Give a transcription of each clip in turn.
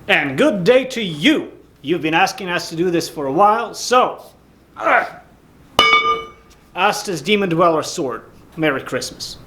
And good day to you! You've been asking us to do this for a while, so... Asta's Demon Dweller Sword. Merry Christmas.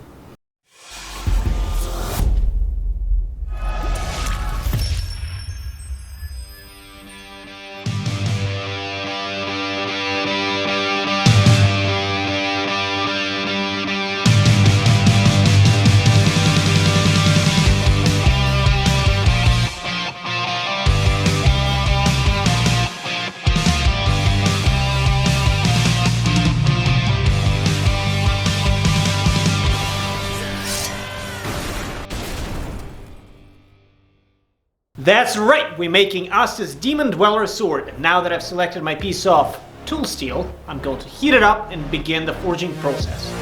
That's right, we're making Asta's Demon Dweller Sword. Now that I've selected my piece of tool steel, I'm going to heat it up and begin the forging process.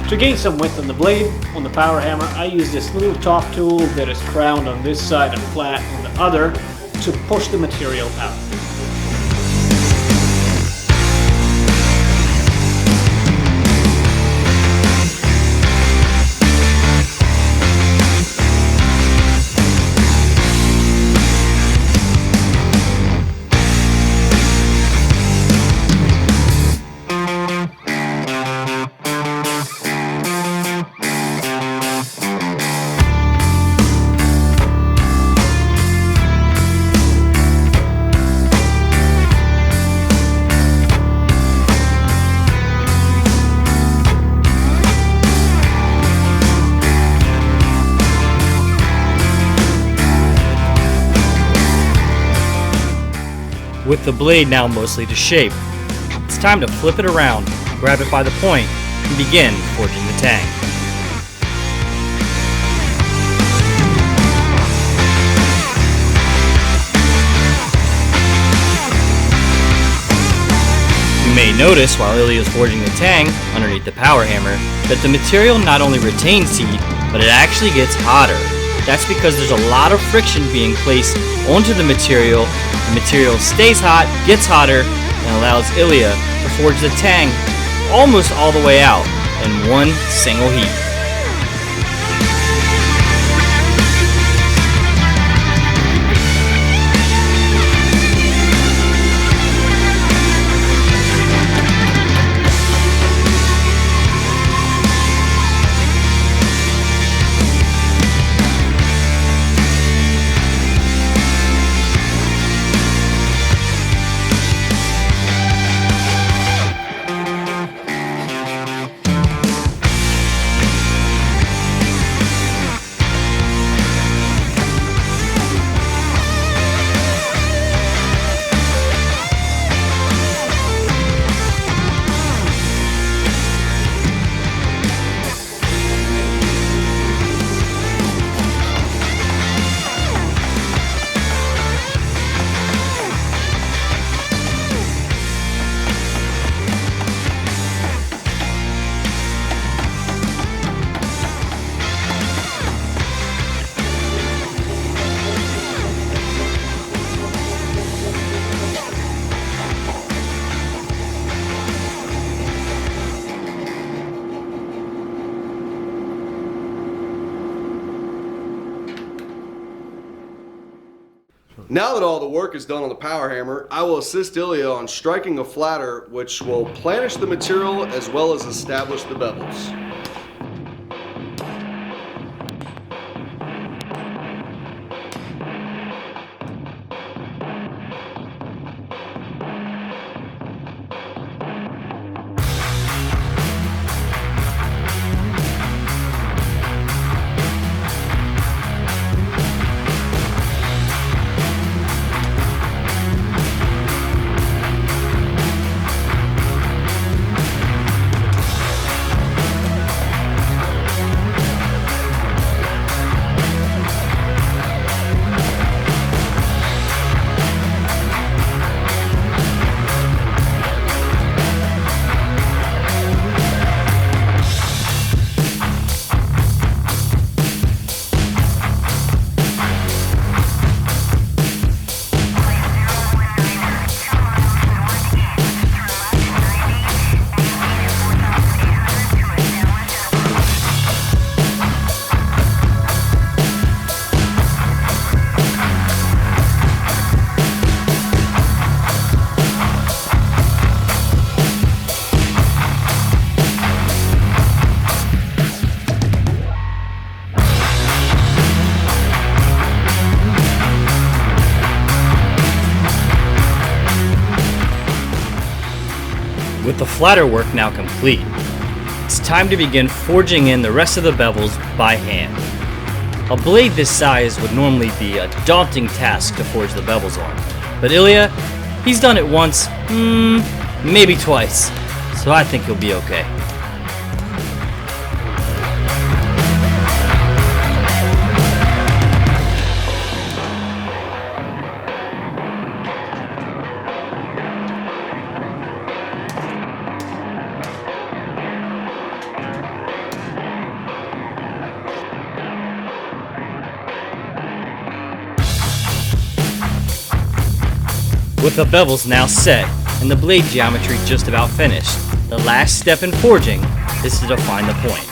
To gain some width on the blade, on the power hammer, I use this little top tool that is crowned on this side and flat on the other to push the material out. With the blade now mostly to shape, it's time to flip it around, grab it by the point, and begin forging the tang. You may notice while Ilya is forging the tang underneath the power hammer that the material not only retains heat, but it actually gets hotter. That's because there's a lot of friction being placed onto the material. The material stays hot, gets hotter, and allows Ilya to forge the tang almost all the way out in one single heat. Now that all the work is done on the power hammer, I will assist Ilya on striking a flatter which will planish the material as well as establish the bevels. With the flatter work now complete, it's time to begin forging in the rest of the bevels by hand. A blade this size would normally be a daunting task to forge the bevels on, but Ilya, he's done it once, maybe twice, so I think he'll be okay. With the bevels now set and the blade geometry just about finished, the last step in forging is to define the point.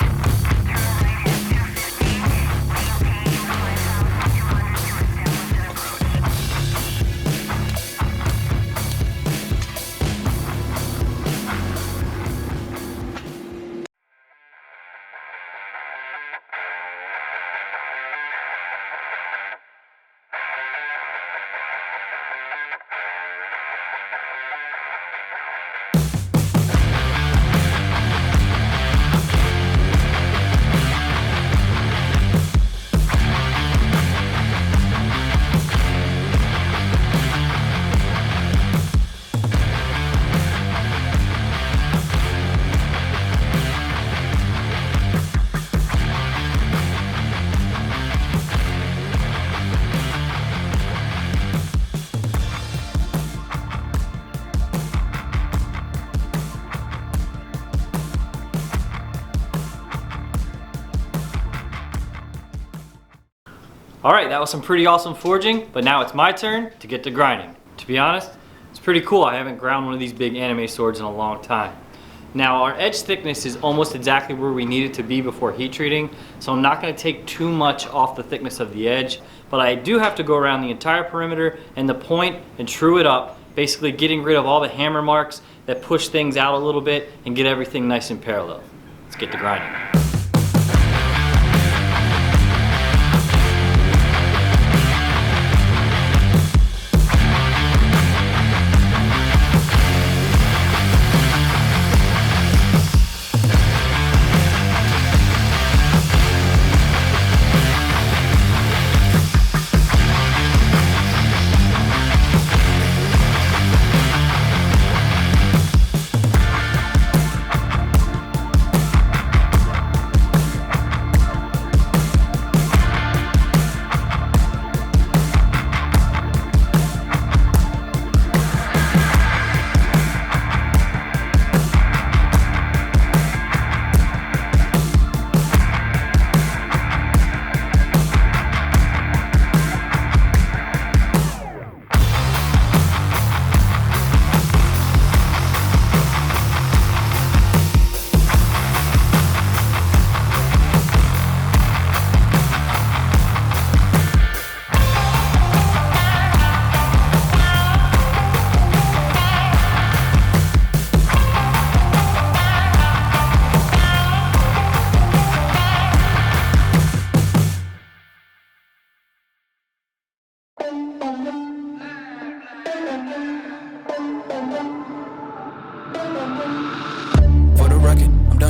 Alright, that was some pretty awesome forging, but now it's my turn to get to grinding. To be honest, it's pretty cool. I haven't ground one of these big anime swords in a long time. Now our edge thickness is almost exactly where we need it to be before heat treating, so I'm not going to take too much off the thickness of the edge, but I do have to go around the entire perimeter and the point and true it up, basically getting rid of all the hammer marks that push things out a little bit and get everything nice and parallel. Let's get to grinding.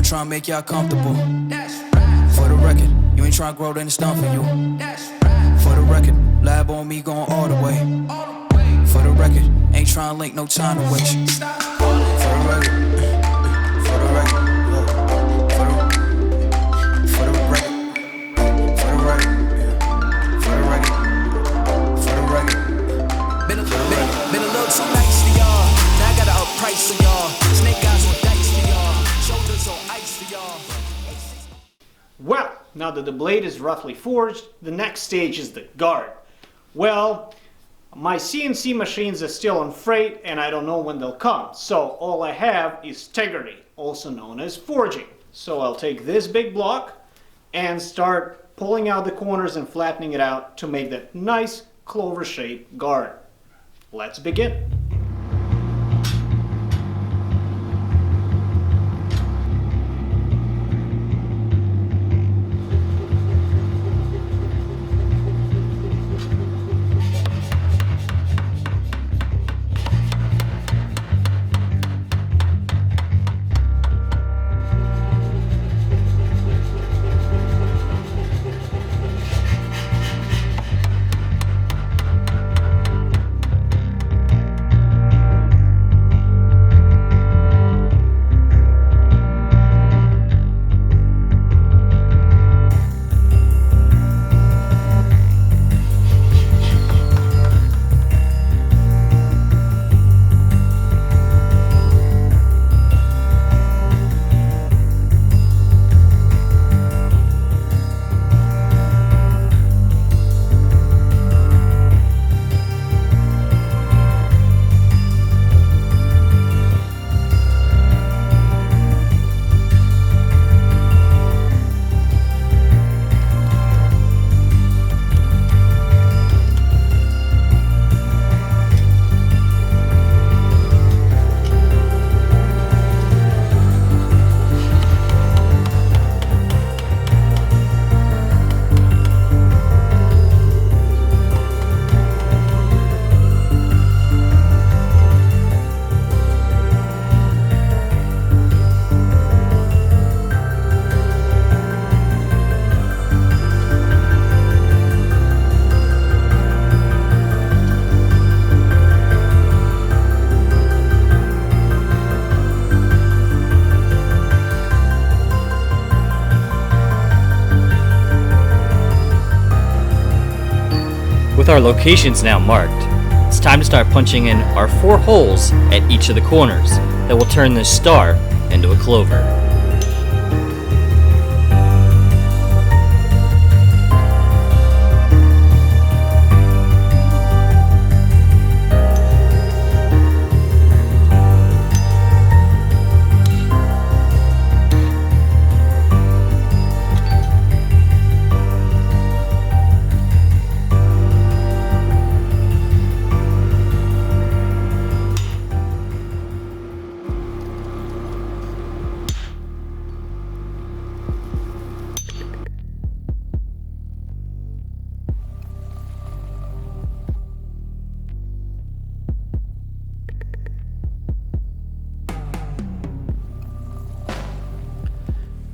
Trying to make y'all comfortable. For the record, you ain't trying to grow, then it's done for you. For the record, lab on me going all the way. For the record, ain't trying to link, no time to waste. For the record, for the record, for the record, for the record, for the record, for the record. Been a little too nice to y'all. Now I gotta up price for y'all. Snake guys on dice for y'all. Shoulders on ice for y'all. Well, now that the blade is roughly forged, the next stage is the guard. Well, my CNC machines are still on freight and I don't know when they'll come. So all I have is integrity, also known as forging. So I'll take this big block and start pulling out the corners and flattening it out to make that nice clover-shaped guard. Let's begin. With our locations now marked, it's time to start punching in our 4 holes at each of the corners that will turn this star into a clover.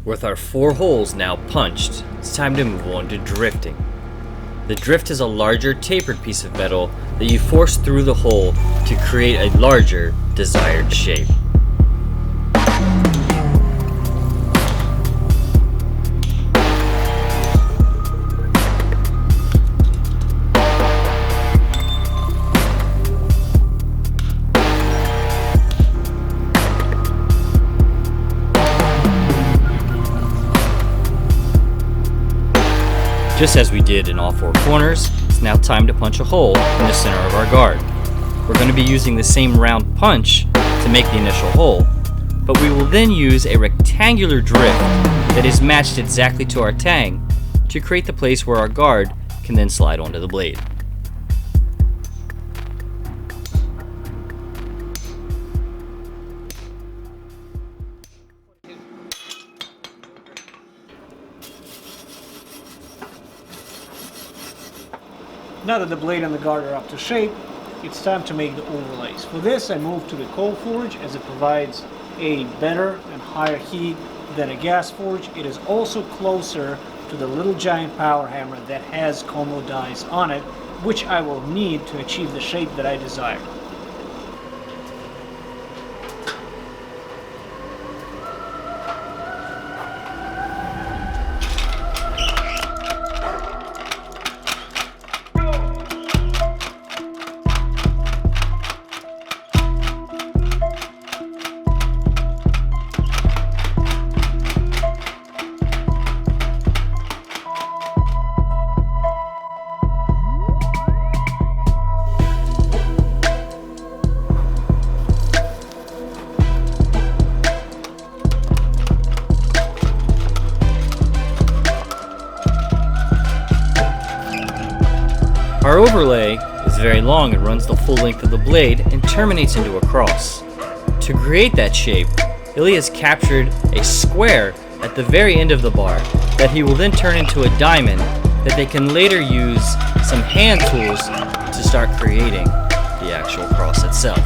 With our 4 holes now punched, it's time to move on to drifting. The drift is a larger tapered piece of metal that you force through the hole to create a larger desired shape. Just as we did in all 4 corners, it's now time to punch a hole in the center of our guard. We're going to be using the same round punch to make the initial hole, but we will then use a rectangular drift that is matched exactly to our tang to create the place where our guard can then slide onto the blade. Now that the blade and the guard are up to shape, it's time to make the overlays. For this, I moved to the coal forge as it provides a better and higher heat than a gas forge. It is also closer to the little giant power hammer that has combo dies on it, which I will need to achieve the shape that I desire. Our overlay is very long and runs the full length of the blade and terminates into a cross. To create that shape, Ilya has captured a square at the very end of the bar that he will then turn into a diamond that they can later use some hand tools to start creating the actual cross itself.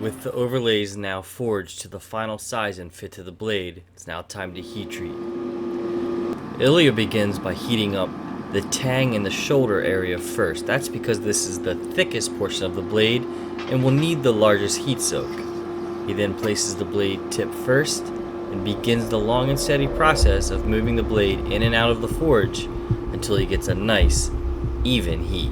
With the overlays now forged to the final size and fit to the blade, it's now time to heat treat. Ilya begins by heating up the tang in the shoulder area first. That's because this is the thickest portion of the blade and will need the largest heat soak. He then places the blade tip first and begins the long and steady process of moving the blade in and out of the forge until he gets a nice, even heat.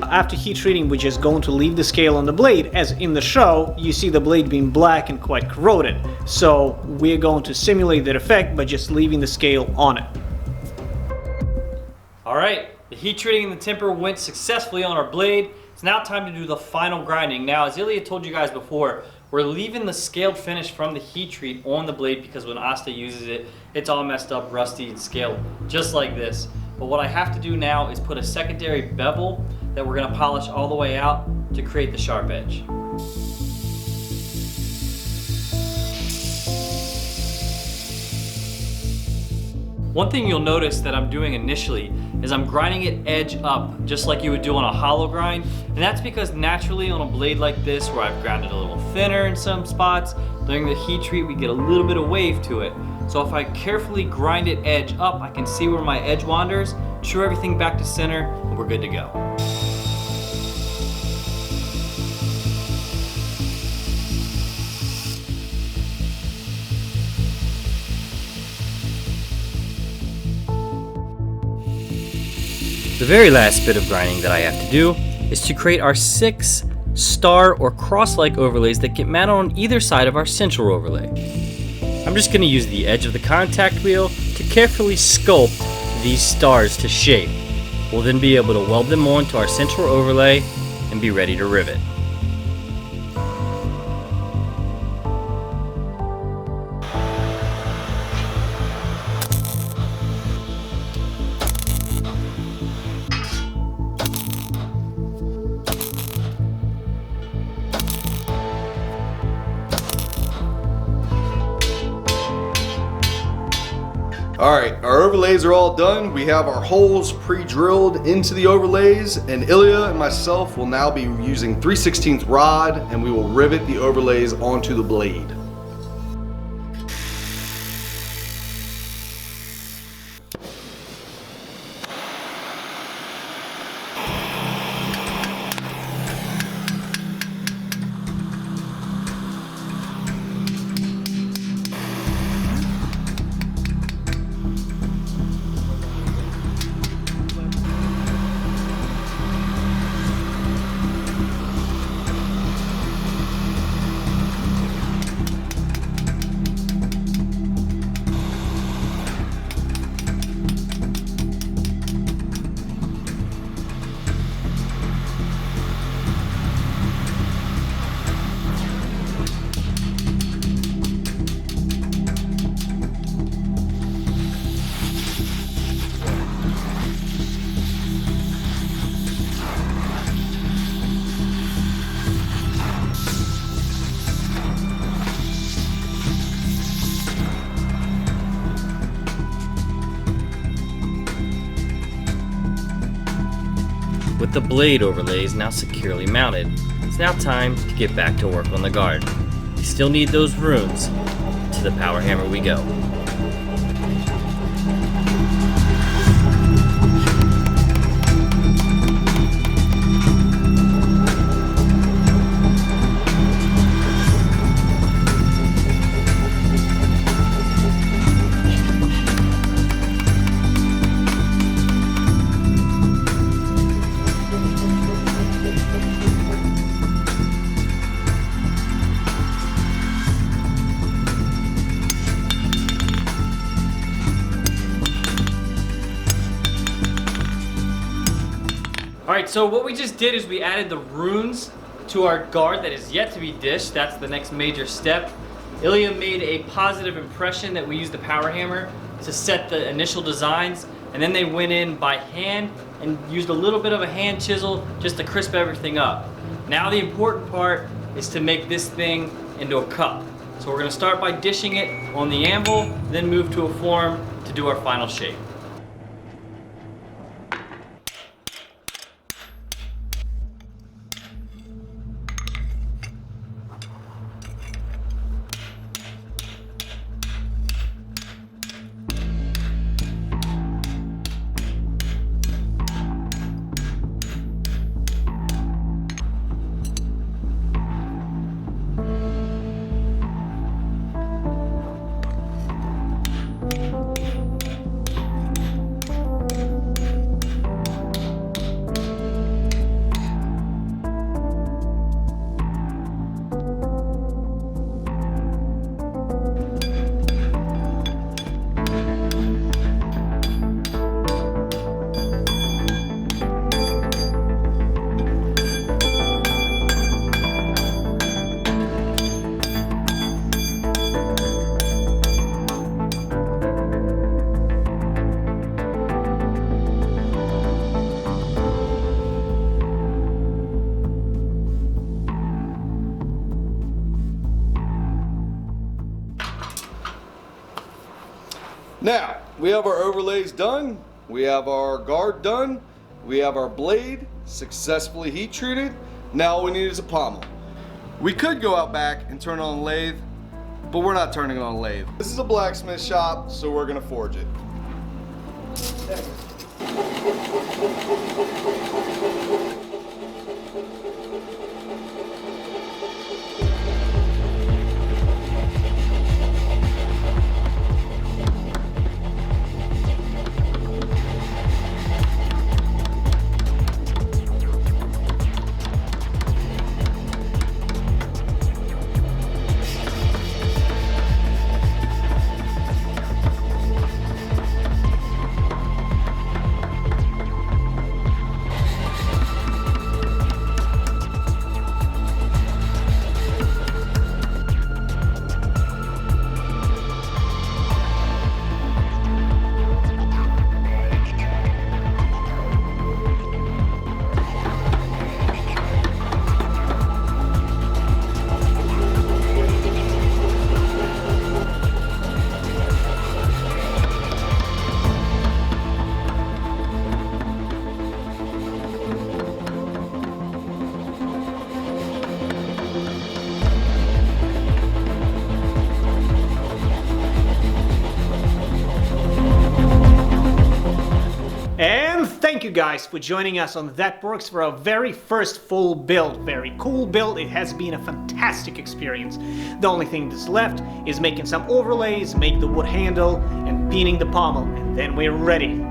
After heat treating, we're just going to leave the scale on the blade, as in the show you see the blade being black and quite corroded. So we're going to simulate that effect by just leaving the scale on it. Alright, the heat treating and the temper went successfully on our blade. It's now time to do the final grinding. Now, as Ilya told you guys before, we're leaving the scaled finish from the heat treat on the blade because when Asta uses it, it's all messed up, rusty, and scaled, just like this. But what I have to do now is put a secondary bevel that we're going to polish all the way out to create the sharp edge. One thing you'll notice that I'm doing initially is I'm grinding it edge up, just like you would do on a hollow grind. And that's because naturally on a blade like this, where I've ground it a little thinner in some spots, during the heat treat we get a little bit of wave to it. So if I carefully grind it edge up, I can see where my edge wanders, true everything back to center, and we're good to go. The very last bit of grinding that I have to do is to create our 6 star or cross-like overlays that get mounted on either side of our central overlay. I'm just going to use the edge of the contact wheel to carefully sculpt these stars to shape. We'll then be able to weld them onto our central overlay and be ready to rivet. Alright, our overlays are all done. We have our holes pre-drilled into the overlays, and Ilya and myself will now be using 3/16 rod, and we will rivet the overlays onto the blade. With the blade overlays now securely mounted, it's now time to get back to work on the guard. We still need those runes. To the power hammer we go. Alright, so what we just did is we added the runes to our guard that is yet to be dished. That's the next major step. Ilya made a positive impression that we used the power hammer to set the initial designs, and then they went in by hand and used a little bit of a hand chisel just to crisp everything up. Now the important part is to make this thing into a cup. So we're going to start by dishing it on the anvil, then move to a form to do our final shape. Now, we have our overlays done, we have our guard done, we have our blade successfully heat treated. Now all we need is a pommel. We could go out back and turn it on a lathe, but we're not turning it on a lathe. This is a blacksmith shop, so we're gonna forge it. Thank you guys for joining us on That Works for our very first full build. Very cool build. It has been a fantastic experience. The only thing that's left is making some overlays, make the wood handle, and painting the pommel, and then we're ready.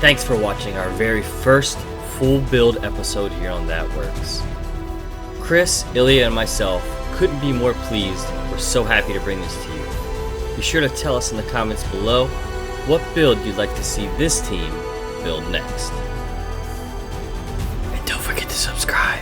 Thanks for watching our very first full build episode here on That Works. Chris, Ilya, and myself couldn't be more pleased. We're so happy to bring this to you. Be sure to tell us in the comments below what build you'd like to see this team build next. And don't forget to subscribe.